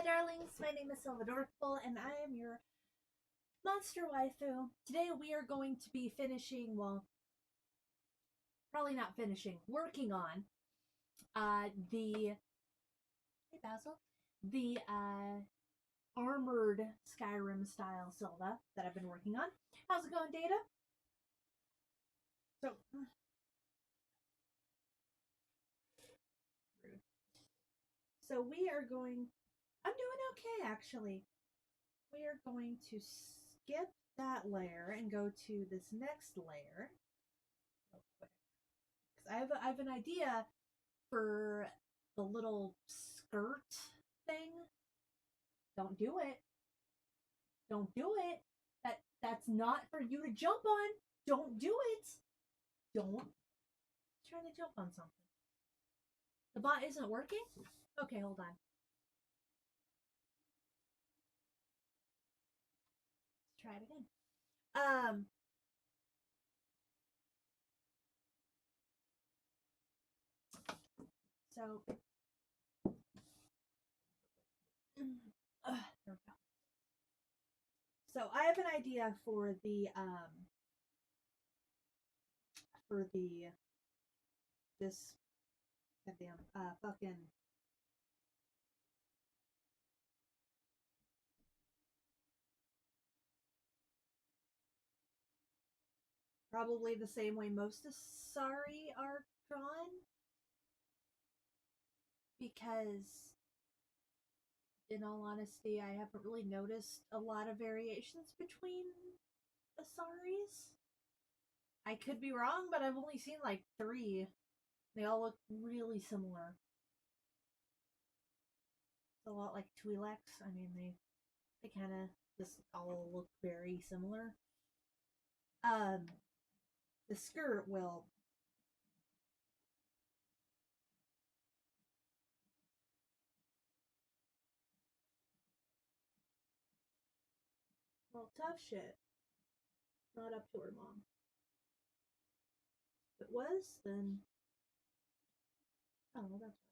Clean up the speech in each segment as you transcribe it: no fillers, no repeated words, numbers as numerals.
darlings, my name is Silvadorkable, and I am your monster waifu. Today we are going to be finishing, well, probably not finishing, working on the hey Basil, the armored Skyrim style Silva that I've been working on. How's it going, Data? So rude. So we are going. I'm doing okay, actually. We are going to skip that layer and go to this next layer real quick. Because I have an idea for the little skirt thing. Don't do it. Don't do it. That's not for you to jump on. Don't do it. Don't. Trying to jump on something. The bot isn't working? Okay, hold on. Let's try it again. So there we go. So I have an idea for the this goddamn fucking probably the same way most of Sari are drawn, because in all honesty I haven't really noticed a lot of variations between the Saris. I could be wrong, but I've only seen like 3. They all look really similar. It's a lot like Twi'leks. I mean, they kind of just all look very similar. The skirt will well, tough shit. Not up to her mom. If it was, then oh, well, that's fine.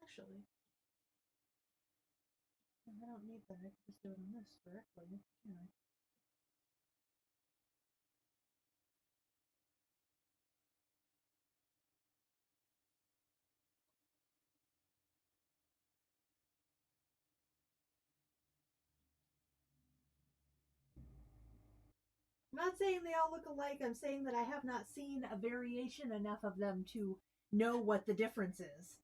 Actually, I don't need that. I can just do it on this directly, can I? I'm not saying they all look alike. I'm saying that I have not seen a variation enough of them to know what the difference is.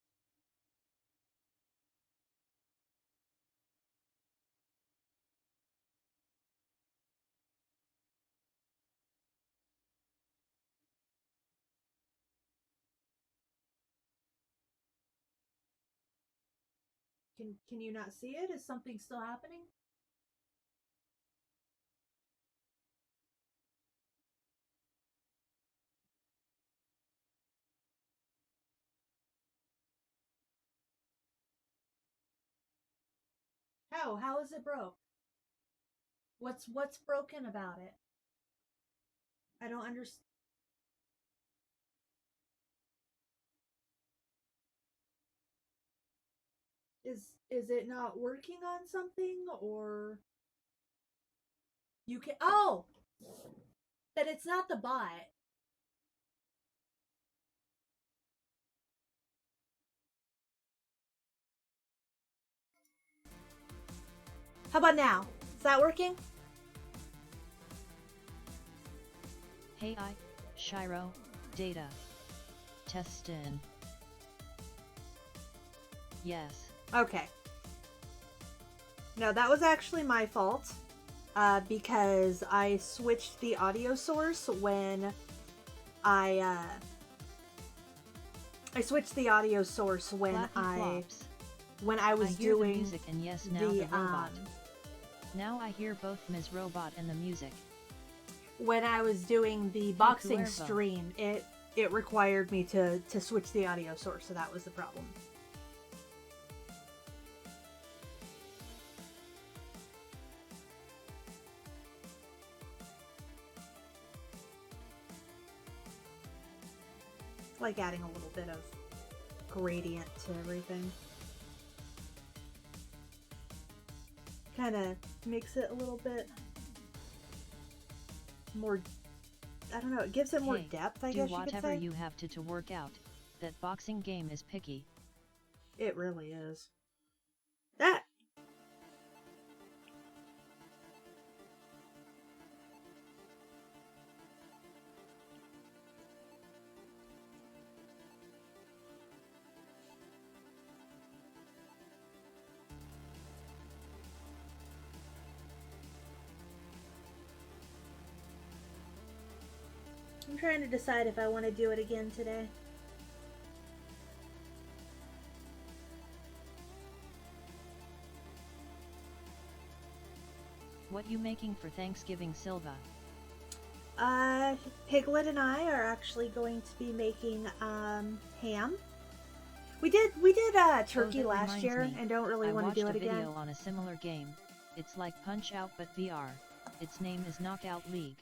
Can you not see it? Is something still happening? How? How is it broke? What's broken about it? I don't understand. Is it not working on something, or you can that it's not the bot. How about now? Is that working? Hey Shiro, Data. Testin. Yes. Okay. No, that was actually my fault. Because I switched the audio source when I switched the audio source when I was doing the music, and yes, now the robot. Now I hear both Ms. Robot and the music. When I was doing the boxing stream, it required me to switch the audio source, so that was the problem. like adding a little bit of gradient to everything. Kind of makes it a little bit more, I don't know, it gives it more depth, I guess you could say. Do whatever you have to work out. That boxing game is picky. It really is. That. I'm trying to decide if I want to do it again today. What you making for Thanksgiving, Silva? Piglet and I are actually going to be making ham. We did turkey last year and don't really want to do it again. I watched a video on a similar game. It's like Punch Out but VR. Its name is Knockout League.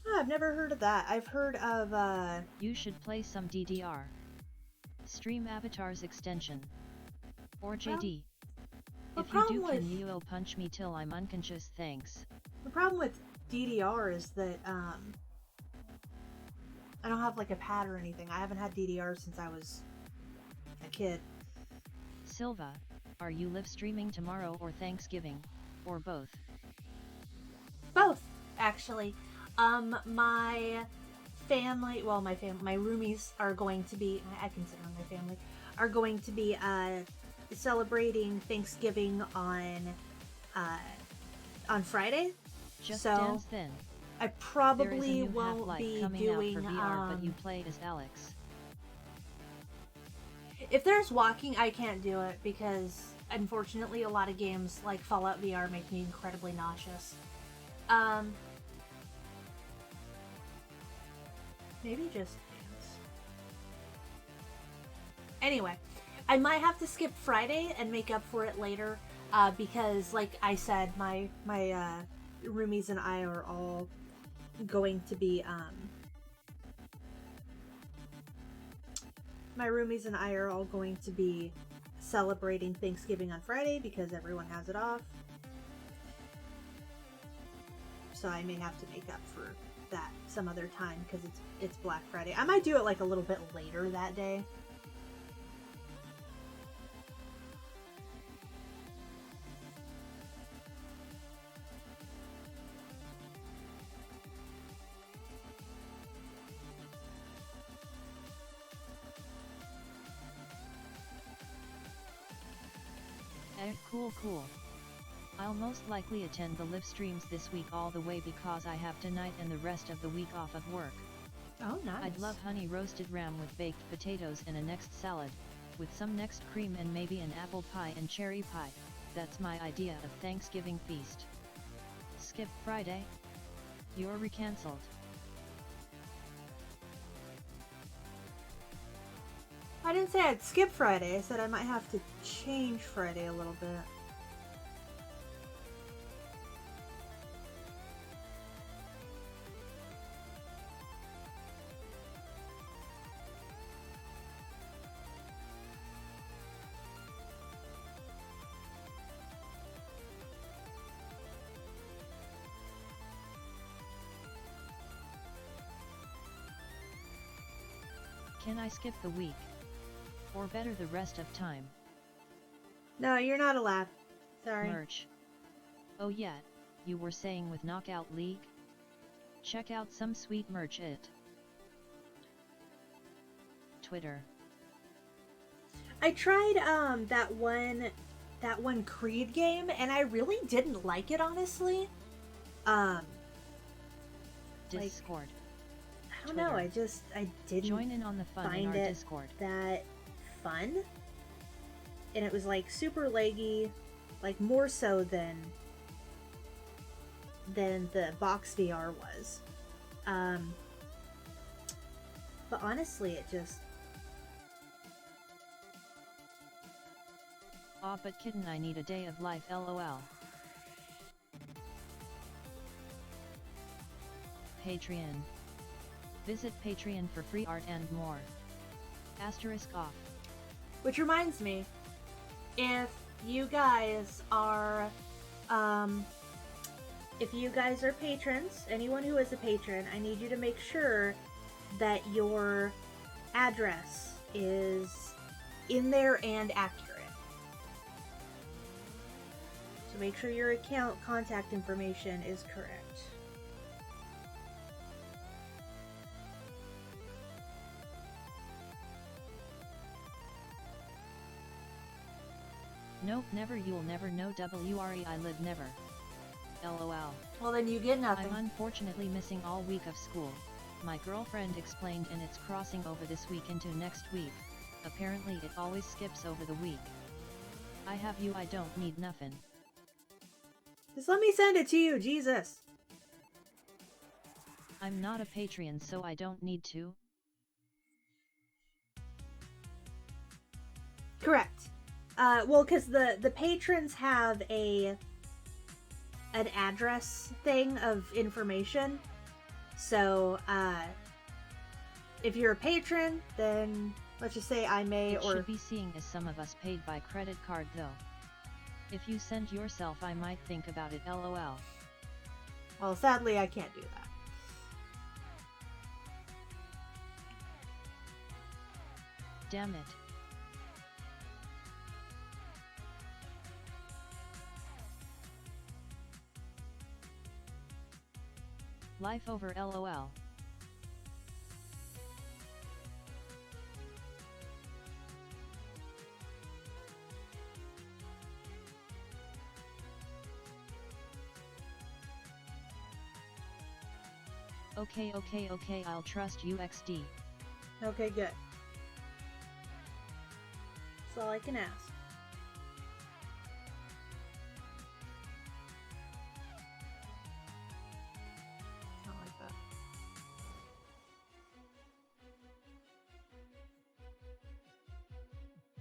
Oh, I've never heard of that. I've heard of You should play some DDR. Stream Avatar's extension. Or JD. If you do, can you will punch me till I'm unconscious, thanks. The problem with DDR is that I don't have like a pad or anything. I haven't had DDR since I was a kid. Silva, are you live streaming tomorrow or Thanksgiving? Or both? Both, actually. My family, well, my roomies are going to be, I consider them my family, are going to be celebrating Thanksgiving on Friday. Just so dance then. I probably won't be doing for VR, but you play as Alex. If there's walking, I can't do it because unfortunately a lot of games like Fallout VR make me incredibly nauseous. Maybe just dance. Anyway, I might have to skip Friday and make up for it later because, like I said, my roomies and I are all going to be celebrating Thanksgiving on Friday because everyone has it off. So I may have to make up for that some other time because it's Black Friday. I might do it like a little bit later that day. Cool. I'll most likely attend the live streams this week all the way because I have tonight and the rest of the week off of work. Oh, nice. I'd love honey roasted ram with baked potatoes and a next salad, with some next cream and maybe an apple pie and cherry pie. That's my idea of Thanksgiving feast. Skip Friday? You're recancelled. I didn't say I'd skip Friday. I said I might have to change Friday a little bit. Can I skip the week? Or better the rest of time? No, you're not allowed. Sorry. Merch. Oh yeah, you were saying with Knockout League? Check out some sweet merch at Twitter. I tried that one Creed game and I really didn't like it, honestly. Discord. I don't know, I didn't join in on the fun find in our it Discord. That fun. And it was like super laggy, like more so than the box VR was. But honestly, it just... Aw, but kitten, I need a day of life, lol. Patreon. Visit Patreon for free art and more. Asterisk off. Which reminds me, if you guys are, patrons, anyone who is a patron, I need you to make sure that your address is in there and accurate. So make sure your account contact information is correct. Nope, never. You'll never know. WRE, I live never. LOL. Well, then you get nothing. I'm unfortunately missing all week of school. My girlfriend explained, and it's crossing over this week into next week. Apparently it always skips over the week. I have you, I don't need nothing. Just let me send it to you, Jesus. I'm not a Patreon, so I don't need to. Correct. Well, because the patrons have an address thing of information. So, if you're a patron, then let's just say I may It should be seeing as some of us paid by credit card though. If you send yourself, I might think about it. LOL. Well, sadly, I can't do that. Damn it. Life over LOL. Okay, I'll trust you XD. Okay, good. That's all I can ask. Not like that.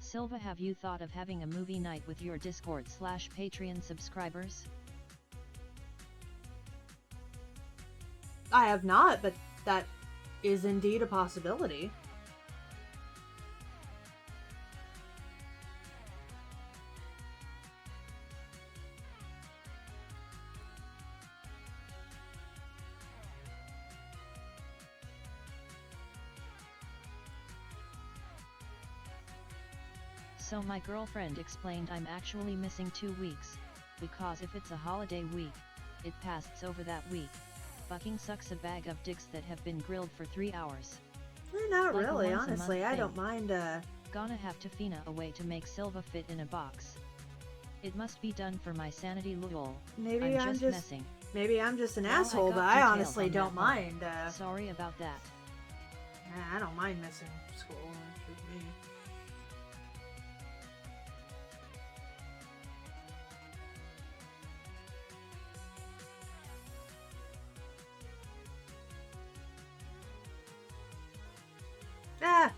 Silva, have you thought of having a movie night with your Discord/Patreon subscribers? I have not, but that is indeed a possibility. So my girlfriend explained I'm actually missing 2 weeks, because if it's a holiday week, it passes over that week. Fucking sucks, a bag of dicks that have been grilled for 3 hours. Not Like really, honestly. I don't mind, Gonna have to find a way to make Silva fit in a box. It must be done for my sanity, lol. Maybe I'm just messing. Maybe I'm just an Well, asshole, but I honestly don't mind. Sorry about that. I don't mind missing school. It's just me. Ah!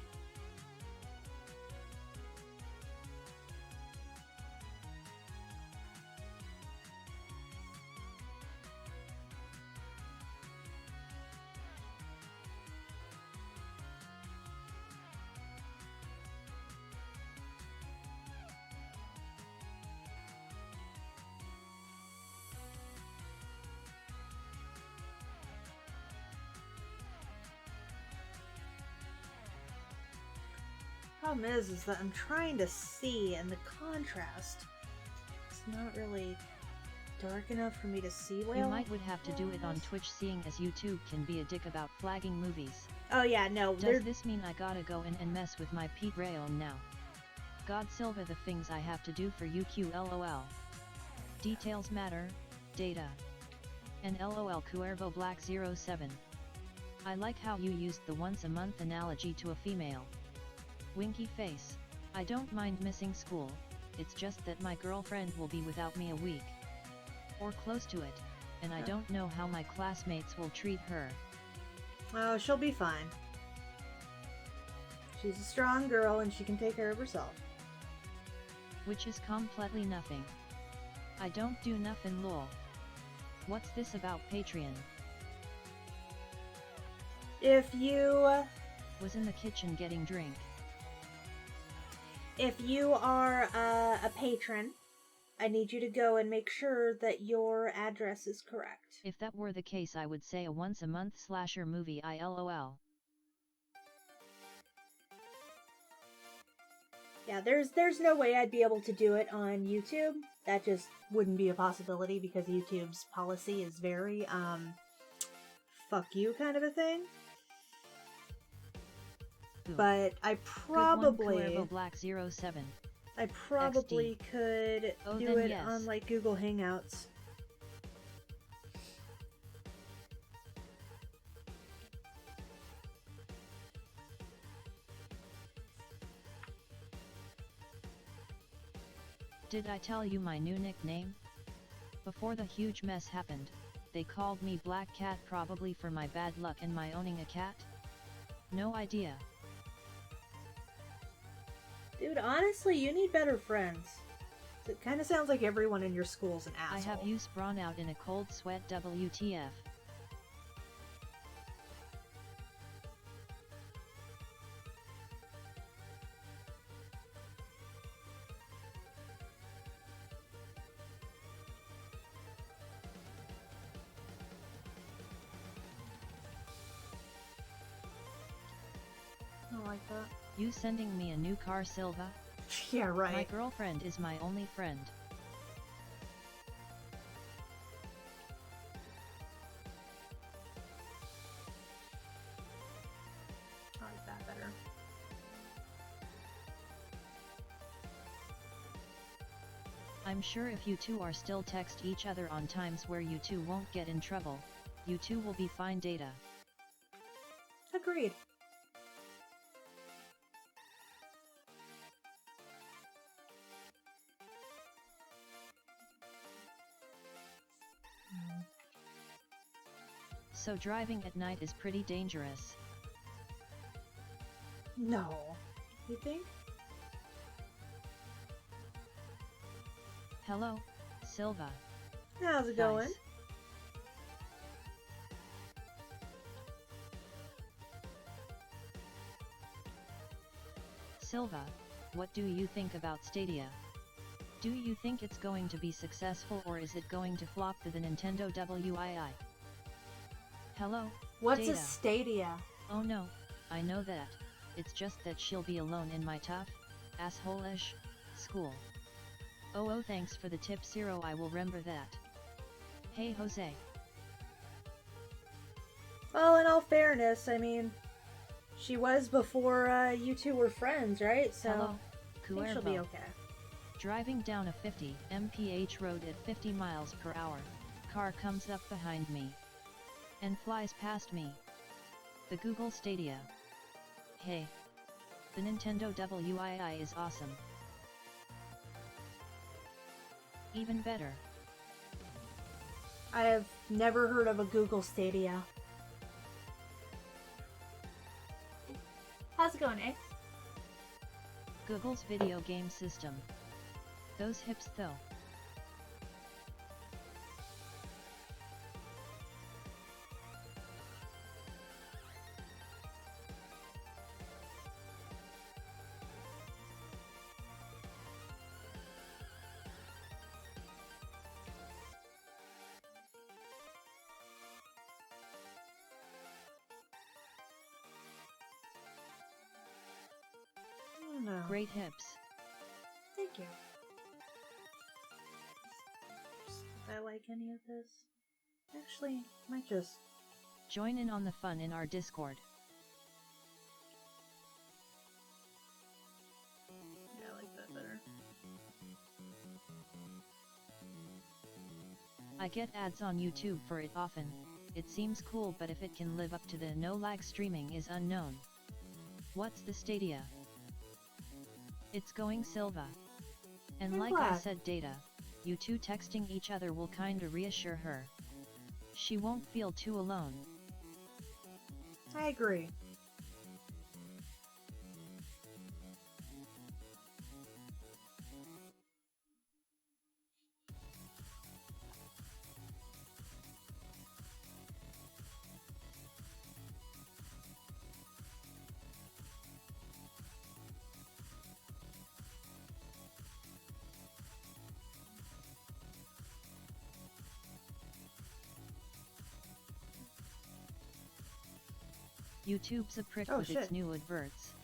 Problem is that I'm trying to see, and the contrast is not really dark enough for me to see well. You would have to do it on Twitch, seeing as YouTube can be a dick about flagging movies. Oh yeah, no. Does this mean I gotta go in and mess with my Pete Rayon now? God Silva, the things I have to do for UQ, LOL. Details matter, data. And LOL Cuervo Black 07. I like how you used the once a month analogy to a female. Winky face. I don't mind missing school, it's just that my girlfriend will be without me a week. Or close to it, and I don't know how my classmates will treat her. Oh, she'll be fine. She's a strong girl and she can take care of herself. Which is completely nothing. I don't do nothing, lol. What's this about Patreon? If you... Was in the kitchen getting drink. if you are a patron, I need you to go and make sure that your address is correct. If that were the case, I would say a once a month slasher movie ILOL. Yeah, there's no way I'd be able to do it on YouTube. That just wouldn't be a possibility because YouTube's policy is very fuck you kind of a thing. Ooh. But I probably Black 07. I probably could do it yes. on like Google Hangouts. Did I tell you my new nickname? Before the huge mess happened, they called me Black Cat, probably for my bad luck and my owning a cat? No idea. Dude, honestly, you need better friends. It kind of sounds like everyone in your school's an asshole. I have you sprawn out in a cold sweat, WTF. I like that. You sending me a new car, Silva? Yeah, right. My girlfriend is my only friend. I like that better. I'm sure if you two are still text each other on times where you two won't get in trouble, you two will be fine. Data. Agreed. So driving at night is pretty dangerous. No. You think? Hello, Silva. How's it going? Silva, what do you think about Stadia? Do you think it's going to be successful, or is it going to flop for the Nintendo Wii? Hello, What's Data. a Stadia? Oh no, I know that. It's just that she'll be alone in my tough, asshole-ish, school. Oh, thanks for the tip, Zero, I will remember that. Hey Jose. Well, in all fairness, I mean, she was before you two were friends, right? So Hello, I think she'll be okay. Driving down a 50 mph road at 50 miles per hour, car comes up behind me and flies past me. The Google Stadia. Hey. The Nintendo Wii is awesome. Even better. I have never heard of a Google Stadia. How's it going, eh? Google's video game system. Those hips though. No. Great hips. Thank you. I like any of this. Actually, might just Join in on the fun in our Discord. yeah, I like that better. I get ads on YouTube for it often. It seems cool, but if it can live up to the no lag streaming is unknown. What's the Stadia? It's going, Silva. And I'm like I glad. said, Data, you two texting each other will kinda reassure her. She won't feel too alone. I agree. YouTube's a prick Oh, with shit. its new adverts.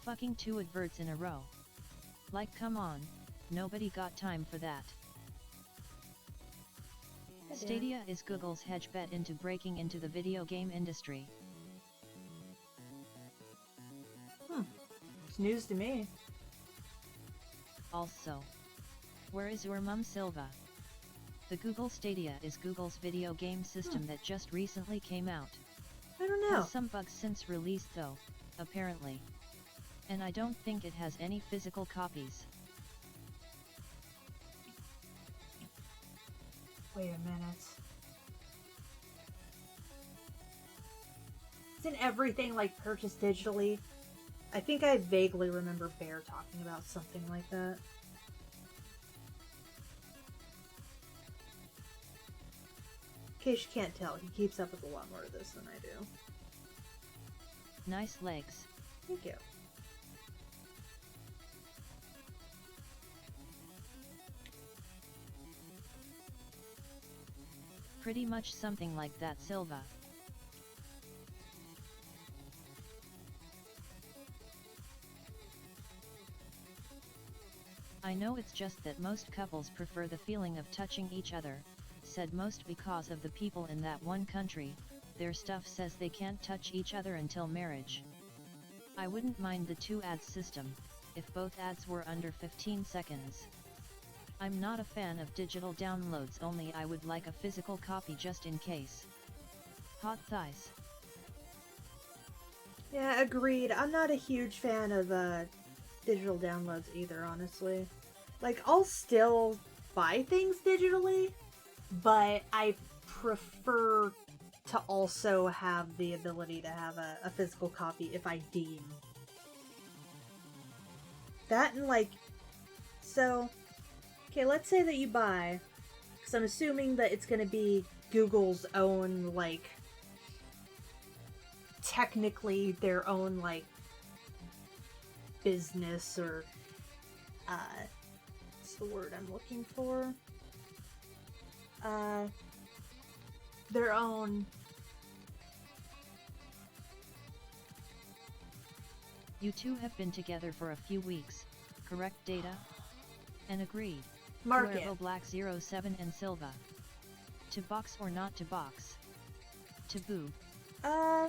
Fucking 2 adverts in a row. Like, come on, nobody got time for that. Stadia is Google's hedge bet into breaking into the video game industry. It's news to me. Also, where is your mum Silva? The Google Stadia is Google's video game system that just recently came out. I don't know. Has some bugs since release though, apparently. And I don't think it has any physical copies. Wait a minute. Isn't everything like purchased digitally? I think I vaguely remember Bear talking about something like that. In case you can't tell, he keeps up with a lot more of this than I do. Nice legs. Thank you. Pretty much something like that, Silva. I know it's just that most couples prefer the feeling of touching each other, said most because of the people in that one country, their stuff says they can't touch each other until marriage. I wouldn't mind the 2 ads system, if both ads were under 15 seconds. I'm not a fan of digital downloads, only I would like a physical copy just in case. Hot thighs. Yeah, agreed. I'm not a huge fan of digital downloads either, honestly. Like, I'll still buy things digitally, but I prefer to also have the ability to have a physical copy if I deem. That and like, so, okay, let's say that you buy, because I'm assuming that it's going to be Google's own, like, technically their own, like, business or, what's the word I'm looking for? Their own... You two have been together for a few weeks, correct Data? And agreed. market. Cuervo Black 07 and Silva. To box or not to box? To boo.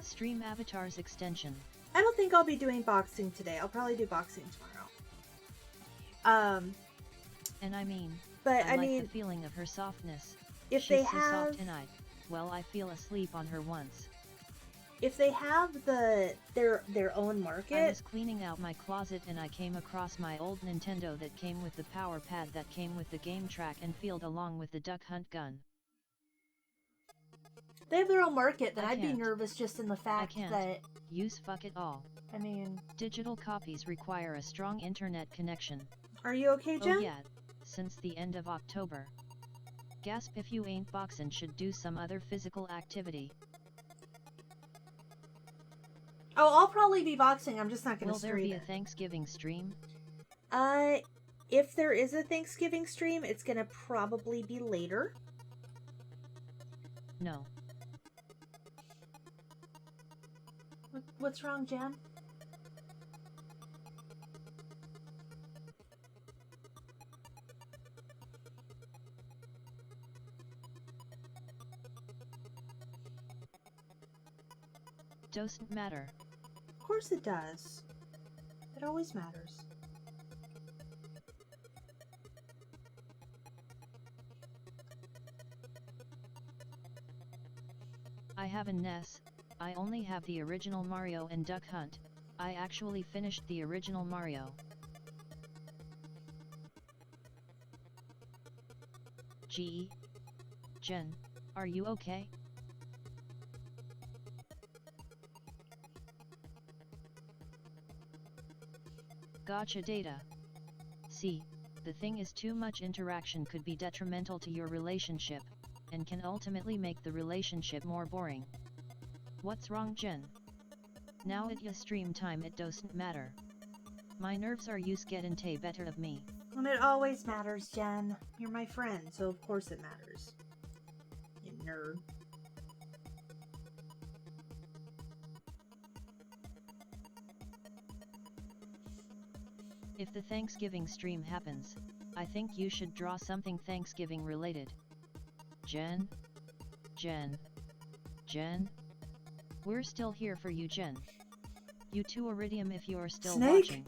Stream avatars extension. I don't think I'll be doing boxing today. I'll probably do boxing tomorrow. And I mean, But I like mean, the feeling of her softness. if She's they so have, soft and I feel asleep on her once. if they have their own I market, was cleaning out my closet and I came across my old Nintendo that came with the power pad that came with the game track and field along with the duck hunt gun. if they have their own market, then I I'd be can't. nervous just in the fact can't. that, Use fuck it all. I mean, Digital copies require a strong internet connection. are you okay, Jen? Oh yeah, since the end of October. Gasp if you ain't boxin' should do some other physical activity. Oh, I'll probably be boxing. I'm just not going to Will there stream be a it. Thanksgiving stream? If there is a Thanksgiving stream, it's going to probably be later. No. What's wrong, Jan? Doesn't matter. Of course it does. It always matters. I have a NES, I only have the original Mario and Duck Hunt. I actually finished the original Mario. Gee. Jen, are you okay? Gotcha Data. See, the thing is too much interaction could be detrimental to your relationship, and can ultimately make the relationship more boring. What's wrong Jen? Now at your stream time it doesn't matter. My nerves are used getting tay better of me. And it always matters, Jen. You're my friend, so of course it matters. You nerd. If the Thanksgiving stream happens, I think you should draw something Thanksgiving related. Jen? Jen? Jen? We're still here for you, Jen. You too, Iridium, if you're still Snake? watching.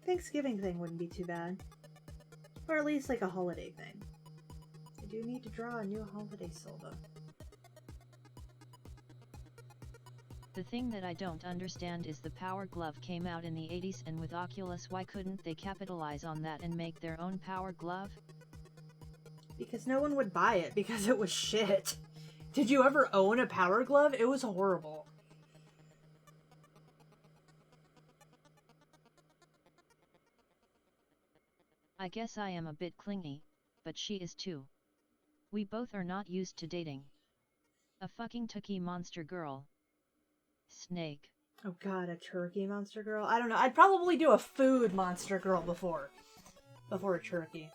Thanksgiving thing wouldn't be too bad. Or at least like a holiday thing. I do need to draw a new holiday Silva. The thing that I don't understand is the Power Glove came out in the 80s, and with Oculus, why couldn't they capitalize on that and make their own Power Glove? Because no one would buy it because it was shit. Did you ever own a Power Glove? It was horrible. I guess I am a bit clingy, but she is too. We both are not used to dating. A fucking turkey monster girl. Snake. Oh god, a turkey monster girl? I don't know. I'd probably do a food monster girl before a turkey.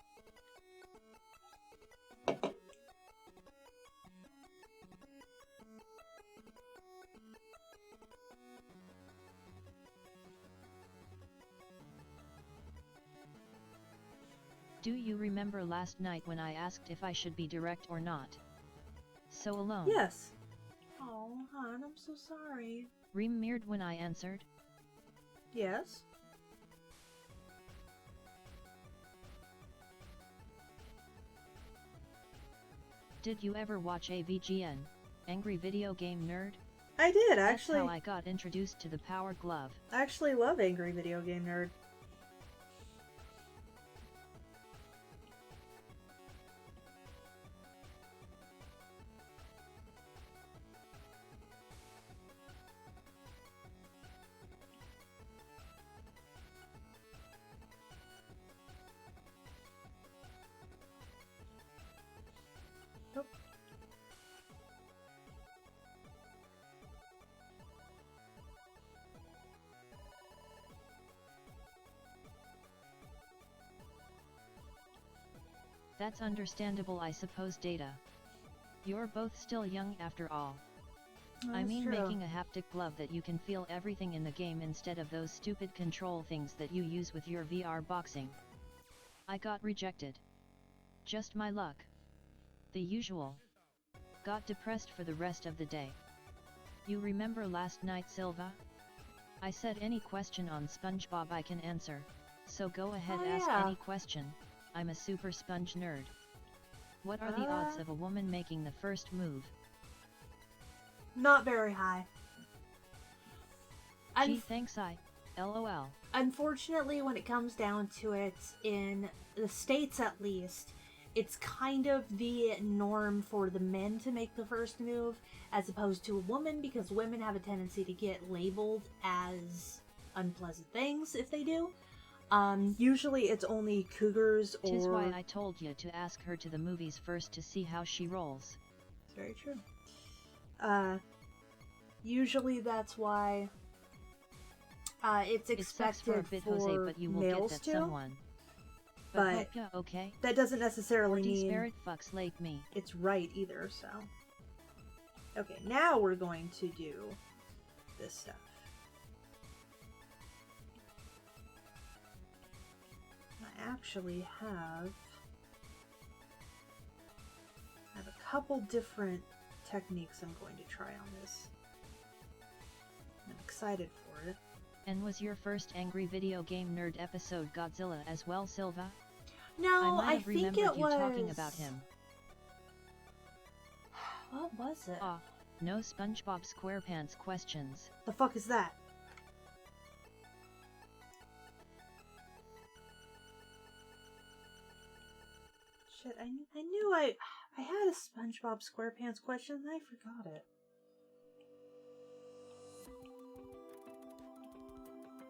Do you remember last night when I asked if I should be direct or not? So alone. Yes. Oh, hon, I'm so sorry. Ream-mirrored when I answered? Yes. Did you ever watch AVGN, Angry Video Game Nerd? I did, actually. That's how I got introduced to the Power Glove. I actually love Angry Video Game Nerd. That's understandable, I suppose. Data. You're both still young after all. I mean, true. making a haptic glove that you can feel everything in the game instead of those stupid control things that you use with your VR boxing. I got rejected. Just my luck. The usual. Got depressed for the rest of the day. You remember last night, Silva? I said any question on SpongeBob I can answer, so go ahead, ask any question. I'm a super sponge nerd. What are the odds of a woman making the first move? Not very high. Gee, thanks, LOL. Unfortunately, when it comes down to it, in the States at least, it's kind of the norm for the men to make the first move as opposed to a woman, because women have a tendency to get labeled as unpleasant things if they do. Usually it's only cougars or... 'Tis why I told you to ask her to the movies first to see how she rolls. It's very true. Usually that's why it's expected for a bit, for Jose, but you will males get that to. someone. But hope ya okay? That doesn't necessarily mean Spirit fucks like me. It's right either, so... Okay, now we're going to do this stuff. I actually have a couple different techniques I'm going to try on this. I'm excited for it. And was your first Angry Video Game Nerd episode Godzilla as well, Silva? No, I think it you was... talking about him. What was it? No SpongeBob SquarePants questions. The fuck is that? Shit, I knew I had a SpongeBob SquarePants question and I forgot it.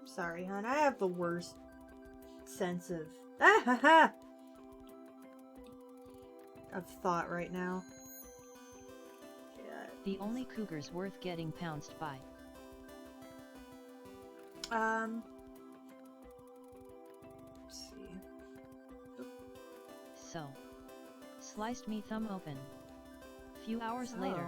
I'm sorry, hon. I have the worst sense of of thought right now. Yeah. The only cougars worth getting pounced by. Let's see. So, sliced me thumb open. Few hours later.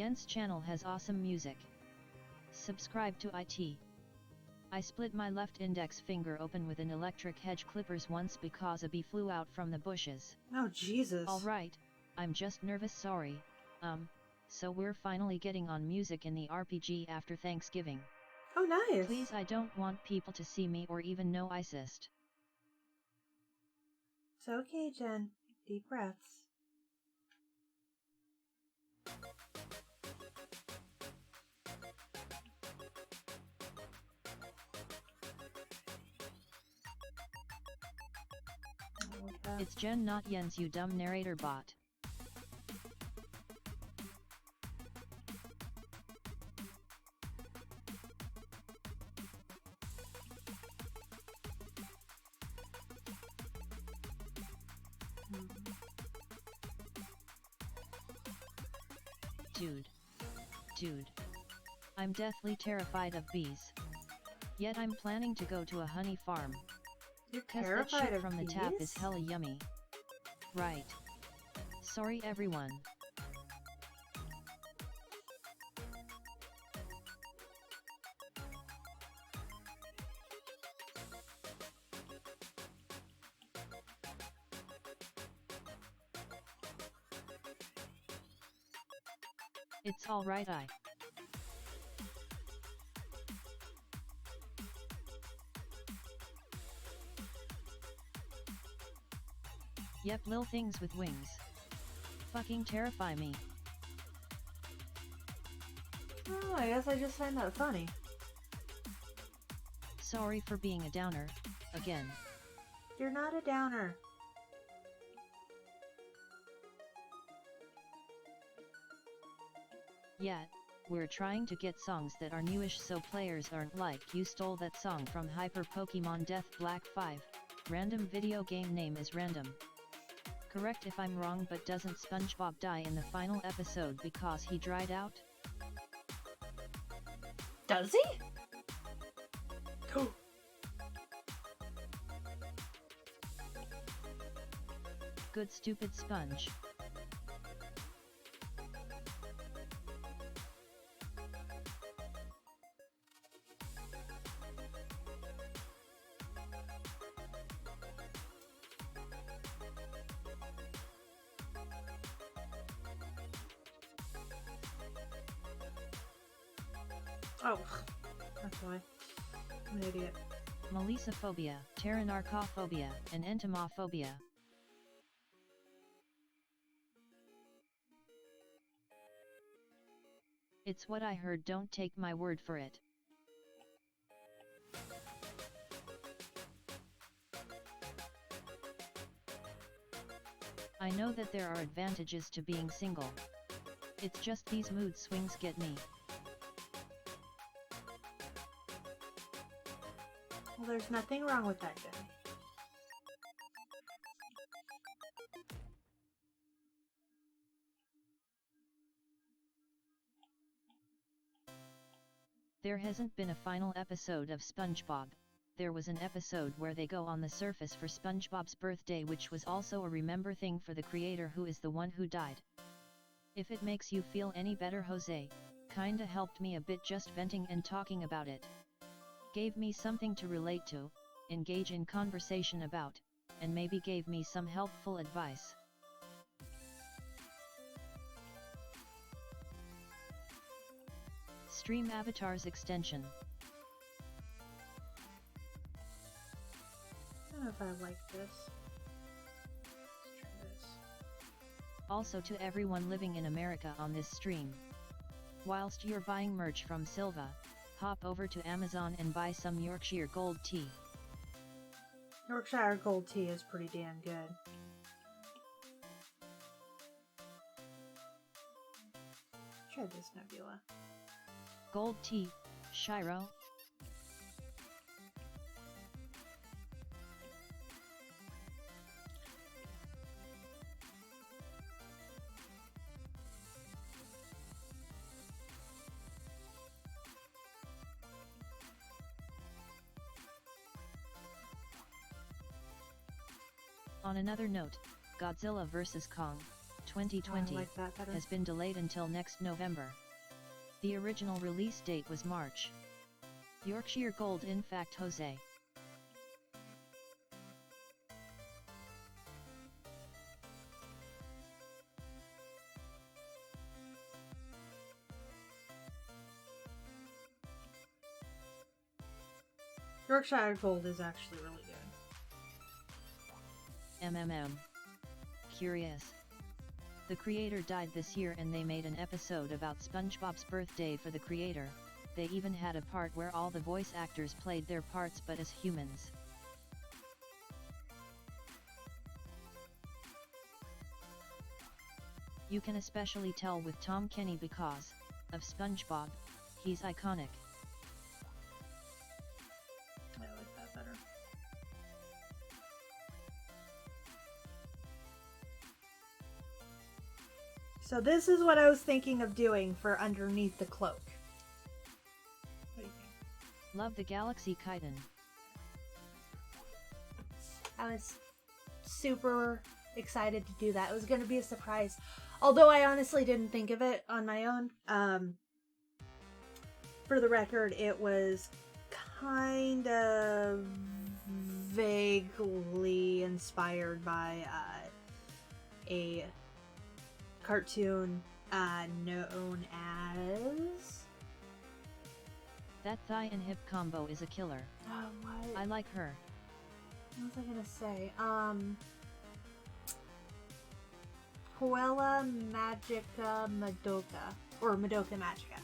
Yen's channel has awesome music. Subscribe to it. I split my left index finger open with an electric hedge clippers once because a bee flew out from the bushes. Oh, Jesus. Alright, I'm just nervous, sorry. So we're finally getting on music in the RPG after Thanksgiving. Oh, nice. Please, I don't want people to see me or even know I assist. It's okay, Jen. Deep breaths. It's Jen, not Jens, you dumb narrator bot. Dude. I'm deathly terrified of bees. Yet I'm planning to go to a honey farm. You're Cause that terrified shit of from the bees? tap is hella yummy. Right. Sorry everyone. It's alright, Yep, lil things with wings. Fucking terrify me. Oh, I guess I just find that funny. Sorry for being a downer, again. You're not a downer. Yet, we're trying to get songs that are newish so players aren't like you stole that song from Hyper Pokemon Death Black 5, random video game name is random. Correct if I'm wrong, but doesn't SpongeBob die in the final episode because he dried out? Does he? Good stupid sponge. Oh, that's why. I'm an idiot. Melissophobia, pteronarchophobia, and entomophobia. It's what I heard, don't take my word for it. I know that there are advantages to being single. It's just these mood swings get me. Well, there's nothing wrong with that, Jen. There hasn't been a final episode of SpongeBob. There was an episode where they go on the surface for SpongeBob's birthday, which was also a remember thing for the creator, who is the one who died. If it makes you feel any better, Jose, kinda helped me a bit just venting and talking about it. Gave me something to relate to, engage in conversation about, and maybe gave me some helpful advice. Stream Avatars extension. I don't know if I like this. Let's try this. Also to everyone living in America on this stream. Whilst you're buying merch from Silva, hop over to Amazon and buy some Yorkshire Gold tea. Yorkshire Gold tea is pretty damn good. Try this, Nebula. Gold tea, Shiro. On another note, Godzilla vs. Kong, 2020, like that better. has been delayed until next November. The original release date was March. Yorkshire Gold. In fact, Jose. Yorkshire Gold is actually really good. Curious. The creator died this year and they made an episode about SpongeBob's birthday for the creator. They even had a part where all the voice actors played their parts but as humans. You can especially tell with Tom Kenny because of SpongeBob. He's iconic. I like that better. So this is what I was thinking of doing for underneath the cloak. What do you think? Love the Galaxy Kitten. I was super excited to do that. It was going to be a surprise. Although I honestly didn't think of it on my own. For the record, it was kind of vaguely inspired by a cartoon known as... That thigh and hip combo is a killer. What? I like her. What was I gonna say? Puella Magica Madoka. Or Madoka Magica.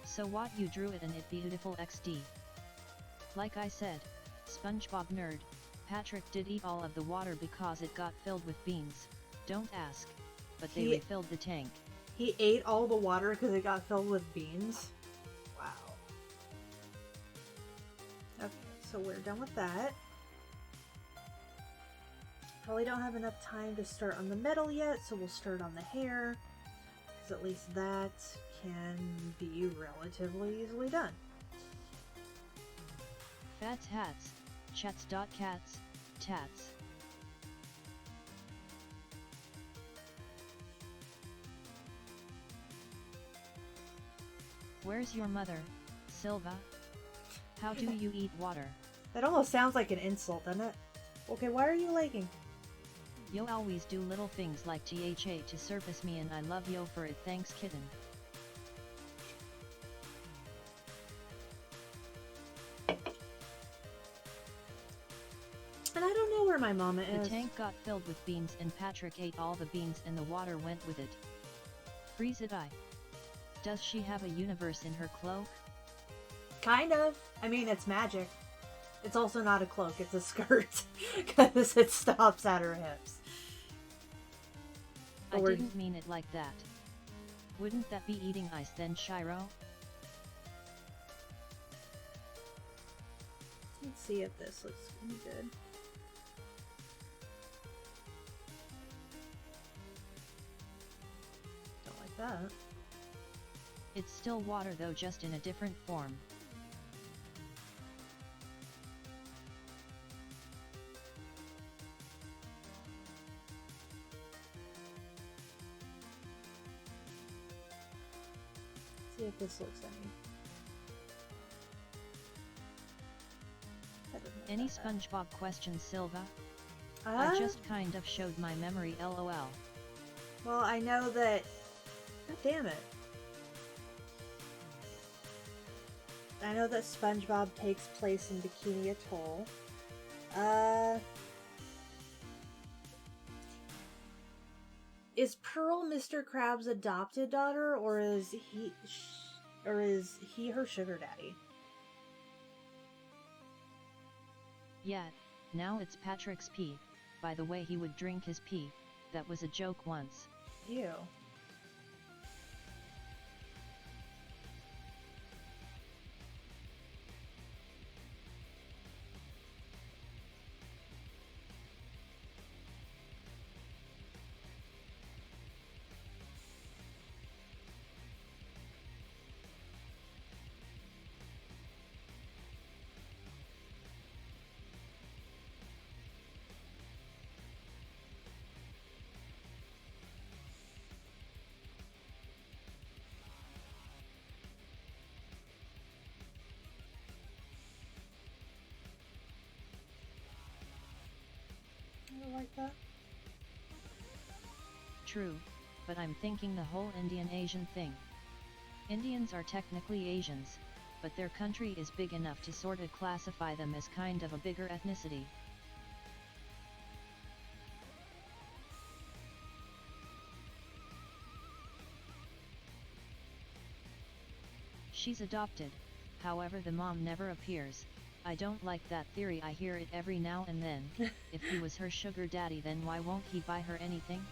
So what, you drew it and it beautiful XD. Like I said, SpongeBob nerd, Patrick did eat all of the water because it got filled with beans. Don't ask. But they refilled the tank. He ate all the water because it got filled with beans? Wow. Okay, so we're done with that. Probably don't have enough time to start on the metal yet, so we'll start on the hair. Because at least that can be relatively easily done. Fats hats, chats.cats, tats. Where's your mother, Silva? How do you eat water? That almost sounds like an insult, doesn't it? Okay, why are you lagging? Yo always do little things like GHA to surface me and I love yo for it, thanks kitten. And I don't know where my mama is. The tank got filled with beans and Patrick ate all the beans and the water went with it. Freeze it. Does she have a universe in her cloak? Kind of. I mean, it's magic. It's also not a cloak, it's a skirt. Because it stops at her hips. I didn't mean it like that. Wouldn't that be eating ice then, Shiro? Let's see if this looks good. Don't like that. It's still water though, just in a different form. See if this looks Any SpongeBob questions, Silva? I just kind of showed my memory, lol. Well, I know that... God damn it. I know that SpongeBob takes place in Bikini Atoll. Is Pearl Mr. Krabs' adopted daughter, or is he her sugar daddy? Yeah, now it's Patrick's pee. By the way, he would drink his pee. That was a joke once. Ew. like that. True, but I'm thinking the whole Indian-Asian thing. Indians are technically Asians, but their country is big enough to sorta classify them as kind of a bigger ethnicity. She's adopted, however the mom never appears. I don't like that theory, I hear it every now and then. If he was her sugar daddy, then why won't he buy her anything?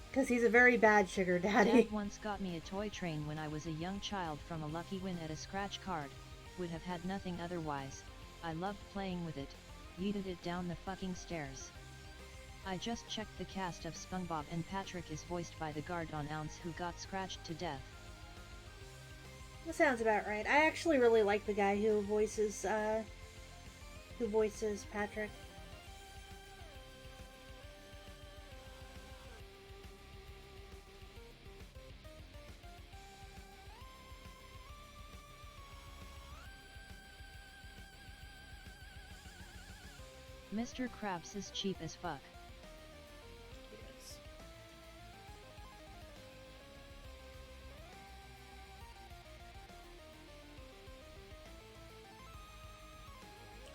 Because he's a very bad sugar daddy. Dad once got me a toy train when I was a young child from a lucky win at a scratch card. Would have had nothing otherwise. I loved playing with it. Yeeted it down the fucking stairs. I just checked the cast of SpongeBob and Patrick is voiced by the guard on Ounce who got scratched to death. That sounds about right. I actually really like the guy who voices Patrick. Mr. Krabs is cheap as fuck. Yes.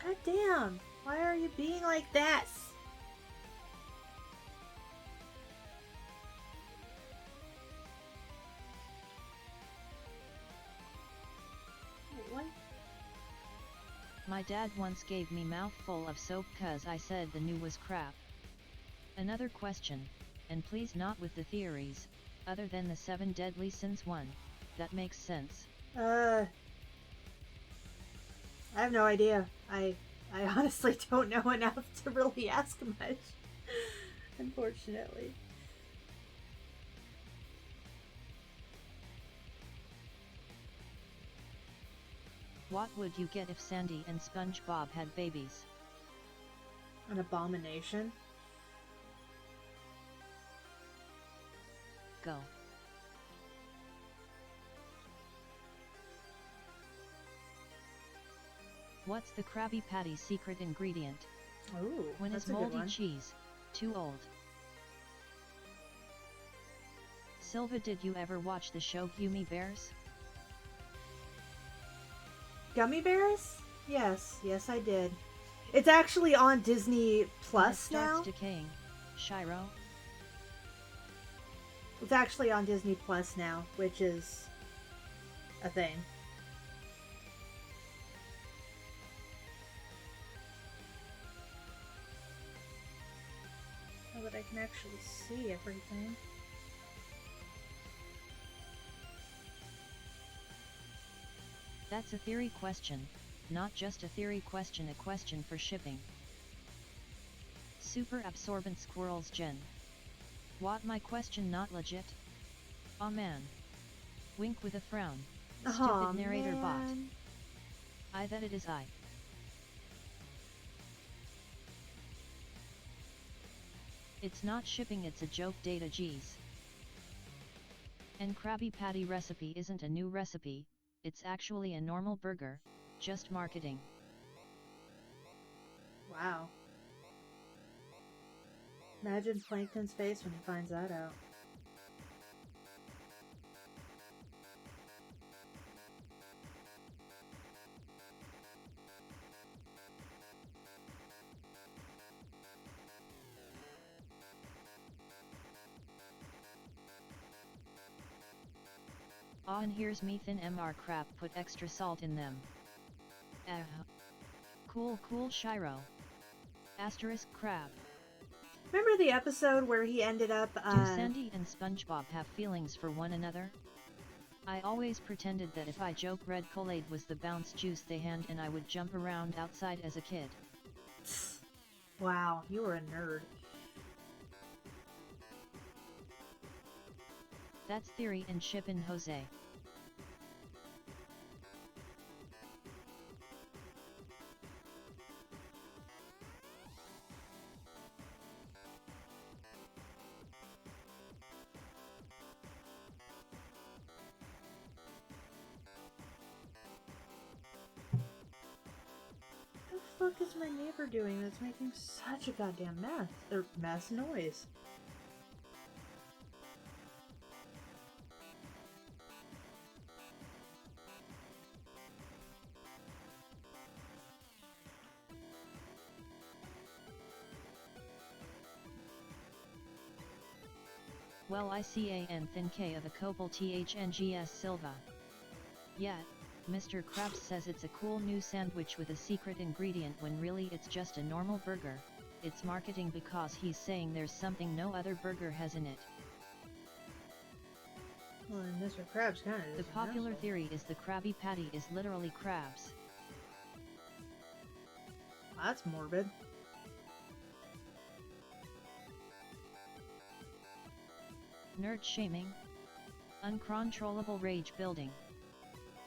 God damn! Why are you being like this? Wait, what? My dad once gave me mouthful of soap cause I said the new was crap. Another question, and please not with the theories, other than the 7 deadly sins one, that makes sense. I have no idea. I honestly don't know enough to really ask much. Unfortunately. What would you get if Sandy and SpongeBob had babies? An abomination. Go. What's the Krabby Patty secret ingredient? Ooh, When that's is a good moldy one. cheese too old? Silva, did you ever watch the show Gummy Bears? Gummy bears? Yes, yes I did. It's actually on Disney When it Plus starts now. decaying. Shiro? It's actually on Disney Plus now, which is a thing. So that I can actually see everything. That's a theory question, not just a theory question, a question for shipping. Super absorbent squirrels Gen. What, my question not legit? Aw man. Wink with a frown. Stupid narrator bot. I that it is I. It's not shipping, it's a joke, data G's. And Krabby Patty recipe isn't a new recipe, it's actually a normal burger, just marketing. Wow. Imagine Plankton's face when he finds that out. Ah, and here's me thin MR crap, put extra salt in them. Cool Shiro. Asterisk crab. Remember the episode where he ended up, Do Sandy and SpongeBob have feelings for one another? I always pretended that if I joke red Kool-Aid was the bounce juice they hand and I would jump around outside as a kid. Wow, you were a nerd. That's theory and ship in Jose. The fuck is my neighbor doing that's making such a goddamn mess? Or mess noise? Well, ICAN thin K of a Copal THNGS Silva. Yeah, Mr. Krabs says it's a cool new sandwich with a secret ingredient when really it's just a normal burger. It's marketing because he's saying there's something no other burger has in it. Well, and Mr. Krabs kind of. The popular theory is the Krabby Patty is literally crabs. That's morbid. Nerd shaming. Uncontrollable rage building.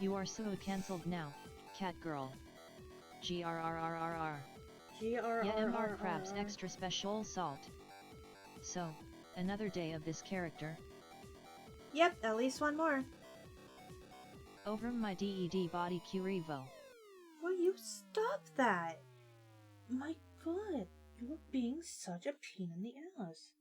You are so cancelled now, cat girl. GRRRRR. GRRRR. Yeah, MR Krabs extra special salt. So, another day of this character. Yep, at least one more. Over my DED body Curivo. Will you stop that? My god, you're being such a pain in the ass.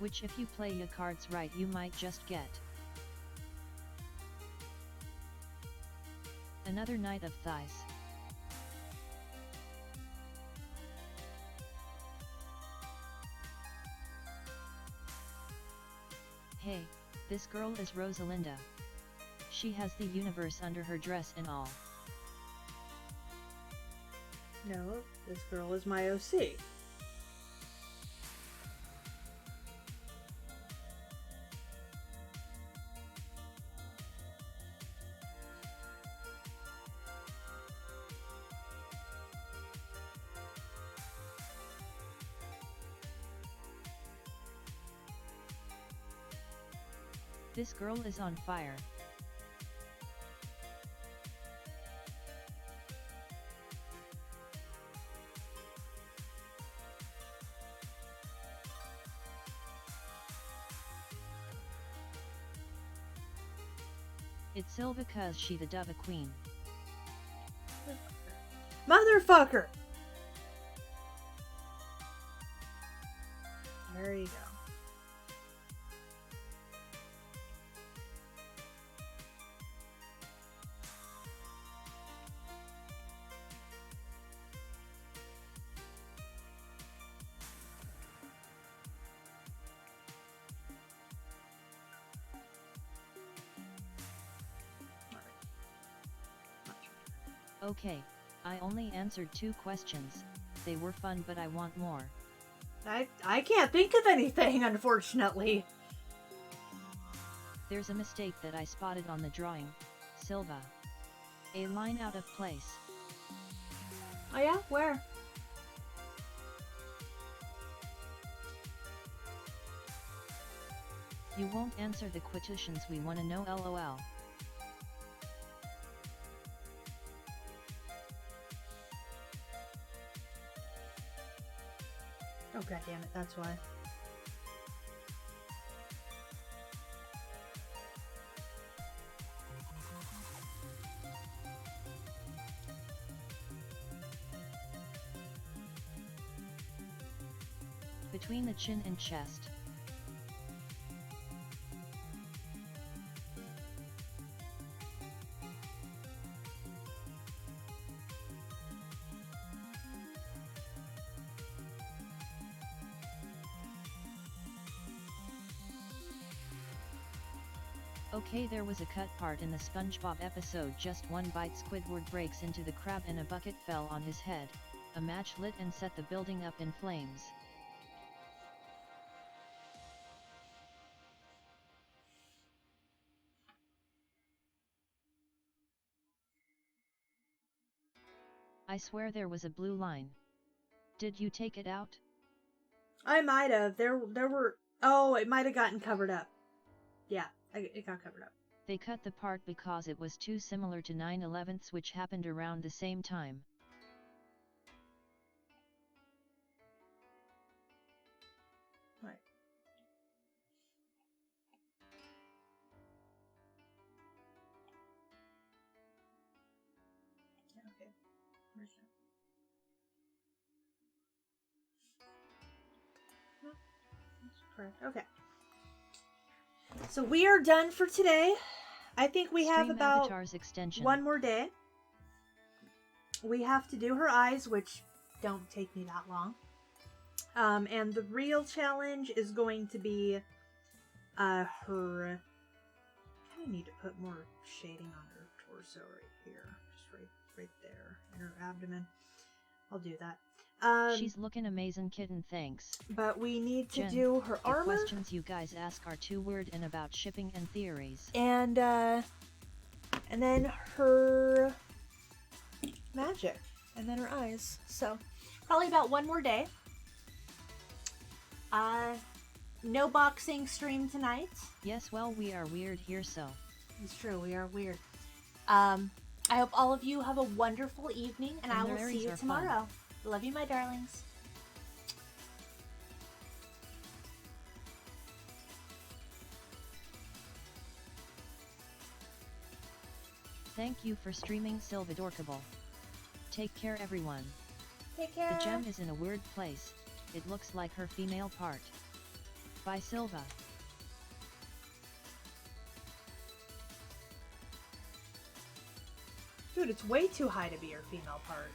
Which if you play your cards right you might just get. Another night of thighs. Hey, this girl is Rosalinda. She has the universe under her dress and all. No, this girl is my OC. This girl is on fire. It's Silva cause she the Dova queen. Motherfucker! There you go. Okay, I only answered 2 questions. They were fun but I want more. I can't think of anything, unfortunately. There's a mistake that I spotted on the drawing, Silva. A line out of place. Oh yeah? Where? You won't answer the questions we wanna know lol. Oh god damn it, that's why. Between the chin and chest. Okay, there was a cut part in the SpongeBob episode just one bite Squidward breaks into the crab and a bucket fell on his head, a match lit and set the building up in flames. I swear there was a blue line. Did you take it out? I might have. There were Oh, it might have gotten covered up. Yeah, it got covered up. They cut the part because it was too similar to 9/11, which happened around the same time. Right. Yeah, okay. Where's that? No, that's correct. Okay. So we are done for today. I think we have Stream about Avatar's extension. one more day. We have to do her eyes, which don't take me that long. And the real challenge is going to be her. I kind of need to put more shading on her torso right here, just right there in her abdomen. I'll do that. She's looking amazing, kitten. Thanks. But we need to Jen, do her the armor. questions you guys ask are too weird and about shipping and theories. And then her magic, and then her eyes. So probably about one more day. No boxing stream tonight. Yes, well, we are weird here, so. It's true, we are weird. I hope all of you have a wonderful evening, and I will see you tomorrow. Love you, my darlings. Thank you for streaming, Silvadorkable. Take care, everyone. Take care. The gem is in a weird place. It looks like her female part. By Silva. Dude, it's way too high to be her female part.